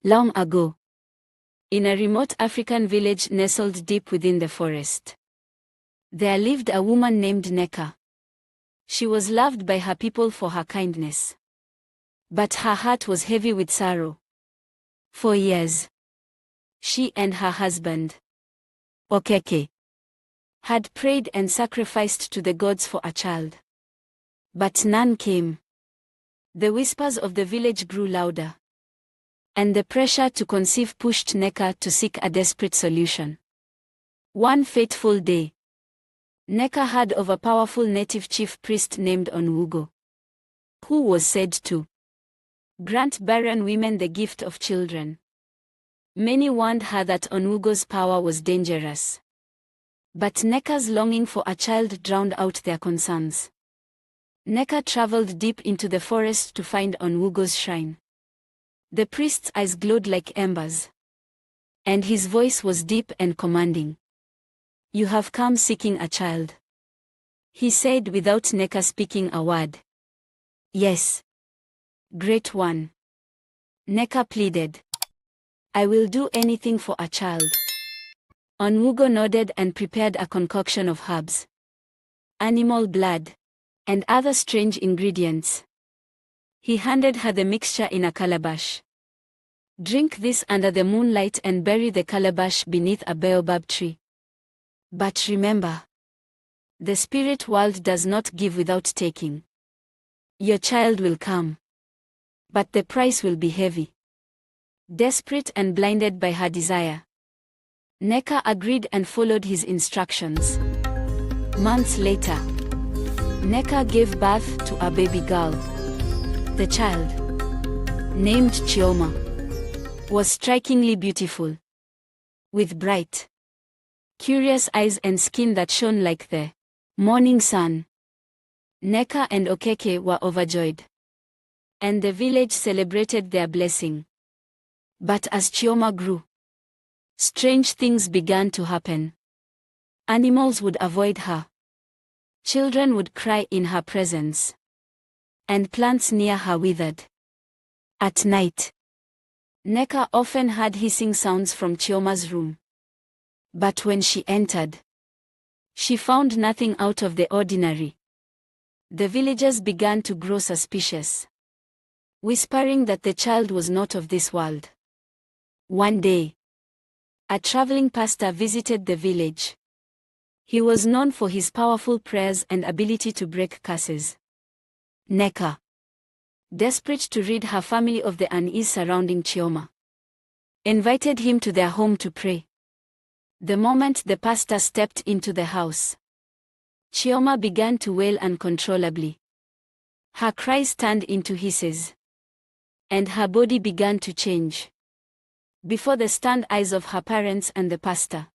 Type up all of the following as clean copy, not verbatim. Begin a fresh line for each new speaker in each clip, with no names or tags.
Long ago, in a remote African village nestled deep within the forest, there lived a woman named Neka. She was loved by her people for her kindness, but her heart was heavy with sorrow. For years, she and her husband, Okeke, had prayed and sacrificed to the gods for a child, but none came. The whispers of the village grew louder, and the pressure to conceive pushed Neka to seek a desperate solution. One fateful day, Neka heard of a powerful native chief priest named Onwugo, who was said to grant barren women the gift of children. Many warned her that Onwugo's power was dangerous, but Neka's longing for a child drowned out their concerns. Neka traveled deep into the forest to find Onwugo's shrine. The priest's eyes glowed like embers, and his voice was deep and commanding. "You have come seeking a child," he said without Neka speaking a word. "Yes, great one," Neka pleaded. "I will do anything for a child." Onwugo nodded and prepared a concoction of herbs, animal blood, and other strange ingredients. He handed her the mixture in a calabash. "Drink this under the moonlight and bury the calabash beneath a baobab tree. But remember, the spirit world does not give without taking. Your child will come, but the price will be heavy." Desperate and blinded by her desire, Neka agreed and followed his instructions. Months later, Neka gave birth to a baby girl. The child, named Chioma, was strikingly beautiful, with bright, curious eyes and skin that shone like the morning sun. Neka and Okeke were overjoyed, and the village celebrated their blessing. But as Chioma grew, strange things began to happen. Animals would avoid her, children would cry in her presence, and plants near her withered. At night, Neka often heard hissing sounds from Chioma's room. But when she entered, she found nothing out of the ordinary. The villagers began to grow suspicious, whispering that the child was not of this world. One day, a traveling pastor visited the village. He was known for his powerful prayers and ability to break curses. Neka, desperate to rid her family of the unease surrounding Chioma, invited him to their home to pray. The moment the pastor stepped into the house, Chioma began to wail uncontrollably. Her cries turned into hisses, and her body began to change. Before the stunned eyes of her parents and the pastor,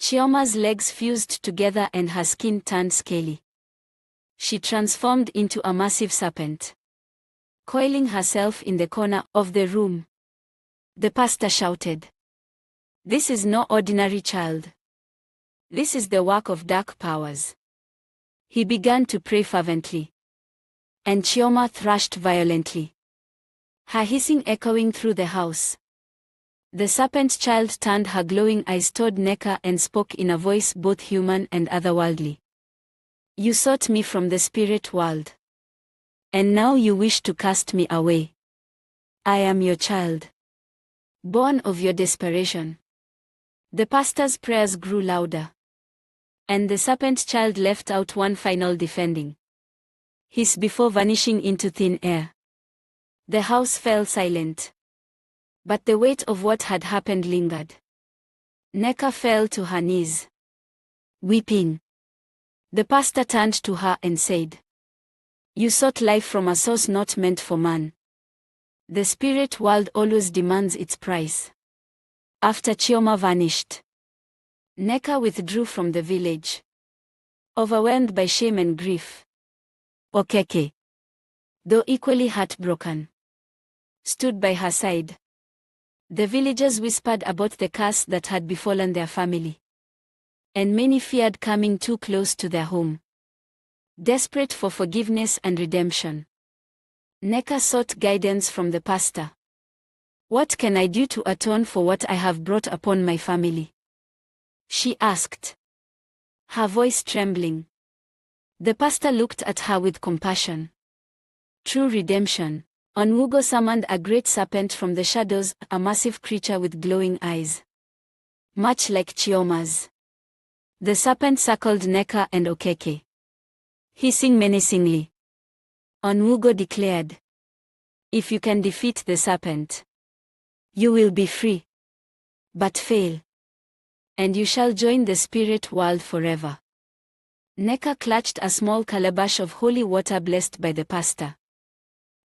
Chioma's legs fused together and her skin turned scaly. She transformed into a massive serpent, coiling herself in the corner of the room. The pastor shouted, "This is no ordinary child. This is the work of dark powers." He began to pray fervently, and Chioma thrashed violently, her hissing echoing through the house. The serpent child turned her glowing eyes toward Neka and spoke in a voice both human and otherworldly. "You sought me from the spirit world, and now you wish to cast me away. I am your child, born of your desperation." The pastor's prayers grew louder, and the serpent child let out one final defending hiss before vanishing into thin air. The house fell silent, but the weight of what had happened lingered. Neka fell to her knees, weeping. The pastor turned to her and said, "You sought life from a source not meant for man. The spirit world always demands its price." After Chioma vanished, Neka withdrew from the village, overwhelmed by shame and grief. Okeke, though equally heartbroken, stood by her side. The villagers whispered about the curse that had befallen their family, and many feared coming too close to their home. Desperate for forgiveness and redemption, Neka sought guidance from the pastor. "What can I do to atone for what I have brought upon my family?" she asked, her voice trembling. The pastor looked at her with compassion. True redemption. Onwugo summoned a great serpent from the shadows, a massive creature with glowing eyes, much like Chioma's. The serpent circled Neka and Okeke, hissing menacingly. Onwugo declared, "If you can defeat the serpent, you will be free. But fail, and you shall join the spirit world forever." Neka clutched a small calabash of holy water blessed by the pastor.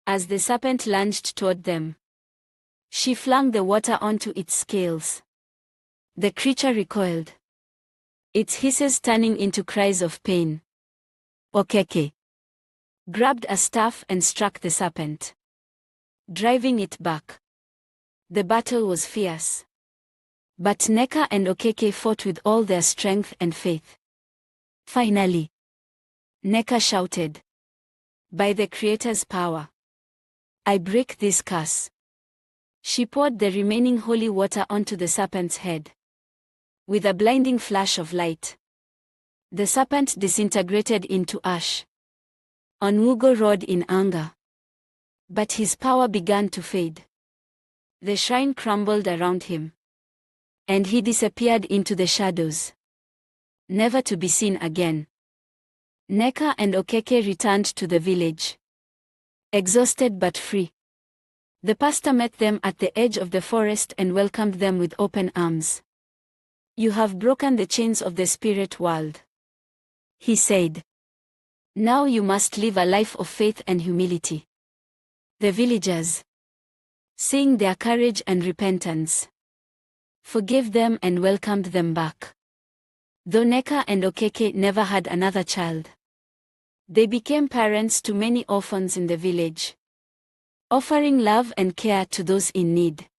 As the serpent lunged toward them, she flung the water onto its scales. The creature recoiled, its hisses turning into cries of pain. Okeke grabbed a staff and struck the serpent, driving it back. The battle was fierce, but Neka and Okeke fought with all their strength and faith. Finally, Neka shouted, "By the Creator's power, I break this curse." She poured the remaining holy water onto the serpent's head. With a blinding flash of light, the serpent disintegrated into ash. Onwugo roared in anger, but his power began to fade. The shrine crumbled around him, and he disappeared into the shadows, never to be seen again. Neka and Okeke returned to the village, exhausted but free. The pastor met them at the edge of the forest and welcomed them with open arms. "You have broken the chains of the spirit world," he said. "Now you must live a life of faith and humility." The villagers, seeing their courage and repentance, forgave them and welcomed them back. Though Neka and Okeke never had another child, they became parents to many orphans in the village, offering love and care to those in need.